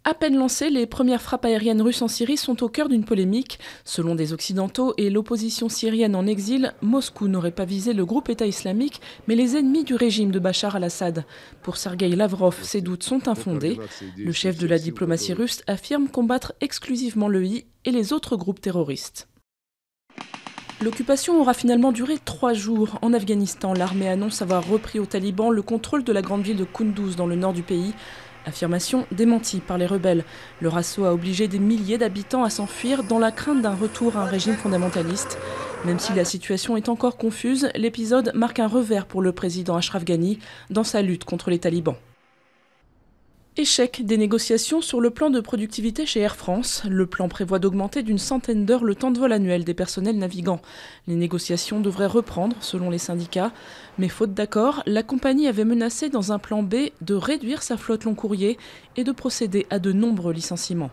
À peine lancées, les premières frappes aériennes russes en Syrie sont au cœur d'une polémique. Selon des Occidentaux et l'opposition syrienne en exil, Moscou n'aurait pas visé le groupe État islamique, mais les ennemis du régime de Bachar al-Assad. Pour Sergueï Lavrov, ces doutes sont infondés. Le chef de la diplomatie russe affirme combattre exclusivement l'EI et les autres groupes terroristes. L'occupation aura finalement duré 3 jours. En Afghanistan, l'armée annonce avoir repris aux talibans le contrôle de la grande ville de Kunduz dans le nord du pays. Affirmation démentie par les rebelles. Leur assaut a obligé des milliers d'habitants à s'enfuir dans la crainte d'un retour à un régime fondamentaliste. Même si la situation est encore confuse, l'épisode marque un revers pour le président Ashraf Ghani dans sa lutte contre les talibans. Échec des négociations sur le plan de productivité chez Air France. Le plan prévoit d'augmenter d'une centaine d'heures le temps de vol annuel des personnels navigants. Les négociations devraient reprendre, selon les syndicats. Mais faute d'accord, la compagnie avait menacé dans un plan B de réduire sa flotte long courrier et de procéder à de nombreux licenciements.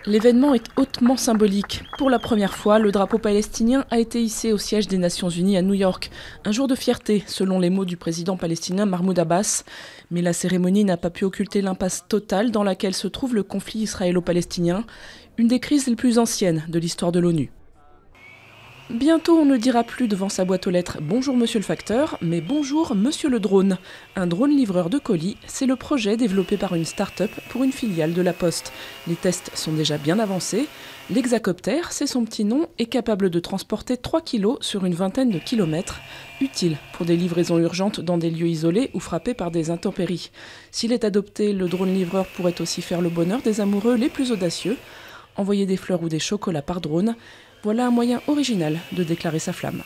L'événement est hautement symbolique. Pour la première fois, le drapeau palestinien a été hissé au siège des Nations Unies à New York. Un jour de fierté, selon les mots du président palestinien Mahmoud Abbas. Mais la cérémonie n'a pas pu occulter l'impasse totale dans laquelle se trouve le conflit israélo-palestinien, une des crises les plus anciennes de l'histoire de l'ONU. Bientôt, on ne dira plus devant sa boîte aux lettres « Bonjour monsieur le facteur », mais « Bonjour monsieur le drone ». Un drone livreur de colis, c'est le projet développé par une start-up pour une filiale de La Poste. Les tests sont déjà bien avancés. L'Hexacopter, c'est son petit nom, est capable de transporter 3 kilos sur une vingtaine de kilomètres, utile pour des livraisons urgentes dans des lieux isolés ou frappés par des intempéries. S'il est adopté, le drone livreur pourrait aussi faire le bonheur des amoureux les plus audacieux. Envoyer des fleurs ou des chocolats par drone, voilà un moyen original de déclarer sa flamme.